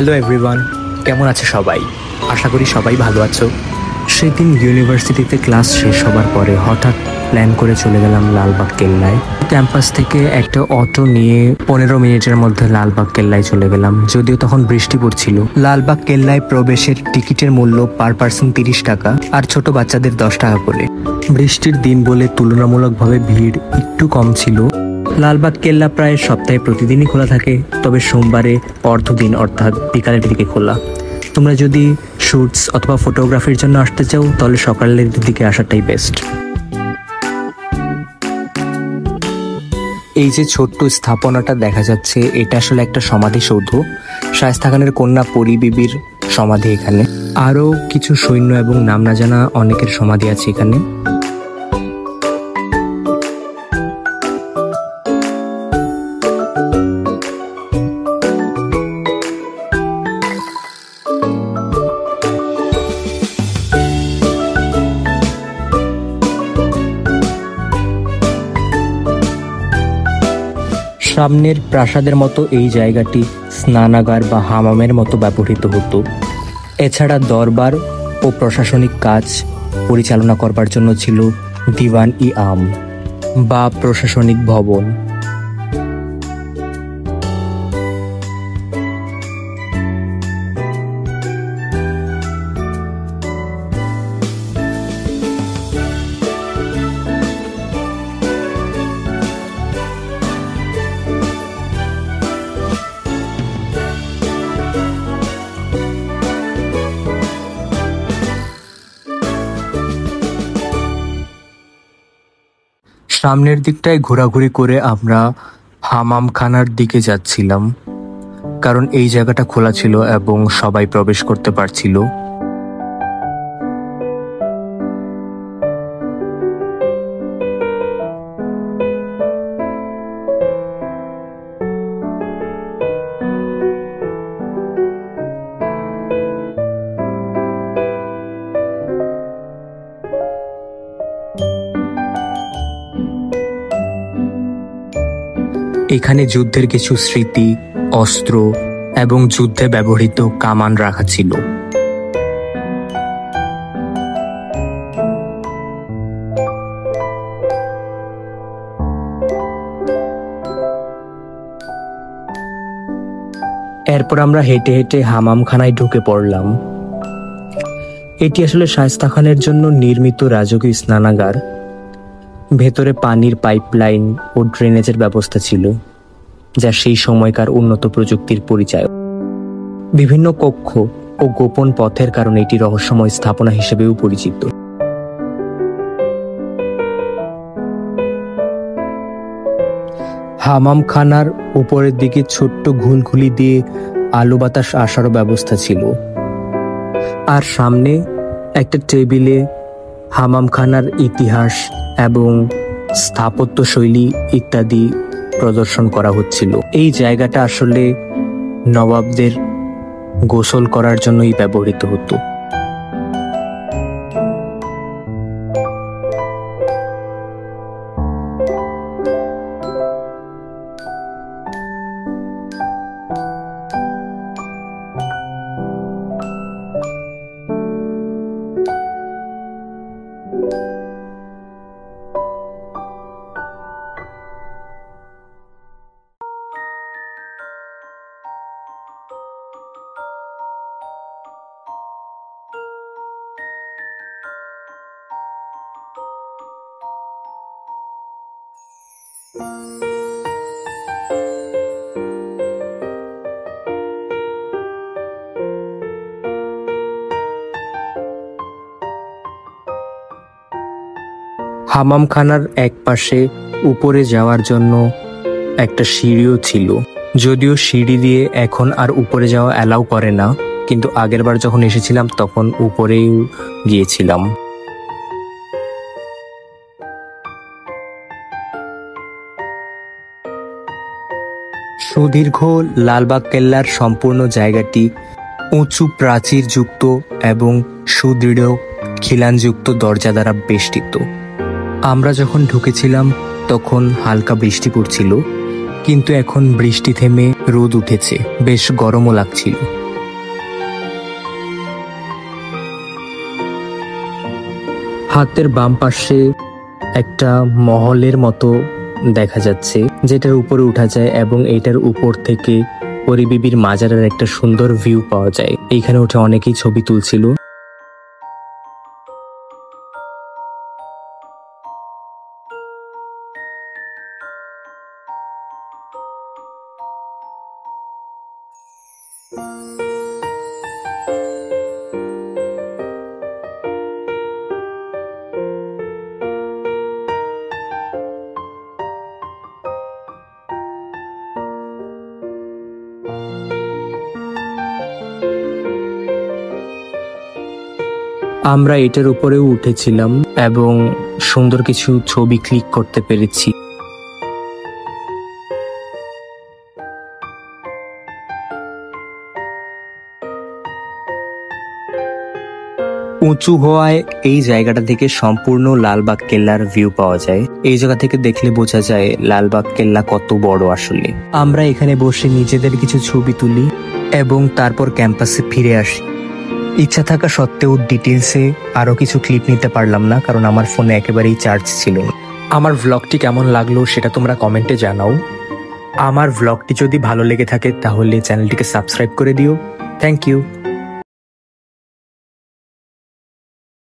Hello everyone, কেমন আছে সবাই? আশা করি সবাই ভালো আছো। সেদিন ইউনিভার্সিটিতে ক্লাস শেষ হবার পরে হঠাৎ প্ল্যান করে চলে গেলাম লালবাগ কেল্লায়। ক্যাম্পাস থেকে একটা অটো নিয়ে 15 মিনিটের মধ্যে লালবাগ কেল্লায় চলে গেলাম, যদিও তখন বৃষ্টি পড়ছিল। লালবাগ কেল্লায় প্রবেশের টিকিটের মূল্য পার পার্সন 30 টাকা আর ছোট বাচ্চাদের 10 টাকা করে। বৃষ্টির দিন বলে তুলনামূলকভাবে ভিড় একটু কম ছিল। লালবাগ কেল্লা প্রায় সপ্তাহে প্রতিদিনই খোলা থাকে, তবে সোমবারে অর্ধদিন অর্থাৎ বিকালের দিকে খোলা। তোমরা যদি শুটস অথবা ফটোগ্রাফির জন্য আসতে চাও তাহলে সকালের দিকে আসাটাই বেস্ট। এই যে ছোট্ট স্থাপনাটা দেখা যাচ্ছে, এটা আসলে একটা সমাধিসৌধ। শায়েস্তা খানের কন্যা পরী বিবির সমাধি এখানে। আরও কিছু সৈন্য এবং নাম না জানা অনেকের সমাধি আছে এখানে। সামনের প্রাসাদের মতো এই জায়গাটি স্নানাগার বা হামামের মতো ব্যবহৃত হতো। এছাড়া দরবার ও প্রশাসনিক কাজ পরিচালনা করবার জন্য ছিল দিওয়ান-ই-আম বা প্রশাসনিক ভবন। সামনের দিকটায় ঘোরাঘুরি করে আমরা হামামখানার দিকে যাচ্ছিলাম, কারণ এই জায়গাটা খোলা ছিল এবং সবাই প্রবেশ করতে পারছিল। এখানে যুদ্ধের কিছু স্মৃতি, অস্ত্র এবং যুদ্ধে ব্যবহৃত কামান রাখা ছিল। এরপর আমরা হেঁটে হেঁটে হামামখানায় ঢুকে পড়লাম। এটি আসলে শায়েস্তা খানের জন্য নির্মিত রাজকীয় স্নানাগার। ভেতরে পানির পাইপলাইন ও ড্রেনেজের ব্যবস্থা ছিল, যা সেই সময়কার উন্নত প্রযুক্তির পরিচয়। বিভিন্ন কক্ষ ও গোপন পথের কারণে এটি রহস্যময় স্থাপনা হিসেবেও পরিচিত। হামামখানার উপরের দিকে ছোট্ট ঘুলঘুলি দিয়ে আলো বাতাস আসারও ব্যবস্থা ছিল, আর সামনে একটা টেবিলে হামামখানার ইতিহাস এবং স্থাপত্যশৈলী ইত্যাদি প্রদর্শন করা হচ্ছিল। এই জায়গাটা আসলে নবাবদের গোসল করার জন্যই ব্যবহৃত হতো। হামামখানার এক পাশে উপরে যাওয়ার জন্য একটা সিঁড়িও ছিল, যদিও সিঁড়ি দিয়ে এখন আর উপরে যাওয়া অ্যালাউ করে না, কিন্তু আগেরবার যখন এসেছিলাম তখন উপরেই গিয়েছিলাম। সুদীর্ঘ লালবাগ কেল্লার সম্পূর্ণ জায়গাটি উঁচু প্রাচীরযুক্ত এবং সুদৃঢ় খিলানযুক্ত দরজা দ্বারা বেষ্টিত। আমরা যখন ঢুকেছিলাম তখন হালকা বৃষ্টি পড়ছিল, কিন্তু এখন বৃষ্টি থেমে রোদ উঠেছে, বেশ গরমও লাগছিল। হাতের বাম পাশে একটা মহলের মতো দেখা যাচ্ছে, যেটার উপরে উঠা যায় এবং এটার উপর থেকে পরিবিবির মাজারের একটা সুন্দর ভিউ পাওয়া যায়। এইখানে উঠে অনেকেই ছবি তুলছিল। আমরা এটার উপরেও উঠেছিলাম এবং সুন্দর কিছু ছবি ক্লিক করতে পেরেছি। উঁচু হওয়ায় এই জায়গাটা থেকে সম্পূর্ণ লালবাগ কেল্লার ভিউ পাওয়া যায়। এই জায়গা থেকে দেখলে বোঝা যায় লালবাগ কেল্লা কত বড় আসলে। আমরা এখানে বসে নিজেদের কিছু ছবি তুলি এবং তারপর ক্যাম্পাসে ফিরে আসি। ইচ্ছা থাকা সত্ত্বেও ডিটেলসে আরো কিছু ক্লিপ নিতে পারলাম না, কারণ আমার ফোনে একেবারেই চার্জ ছিল না। আমার ভ্লগটি কেমন লাগলো সেটা তোমরা কমেন্টে জানাও। আমার ভ্লগটি যদি ভালো লেগে থাকে তাহলে চ্যানেলটিকে সাবস্ক্রাইব করে দিও। Thank you.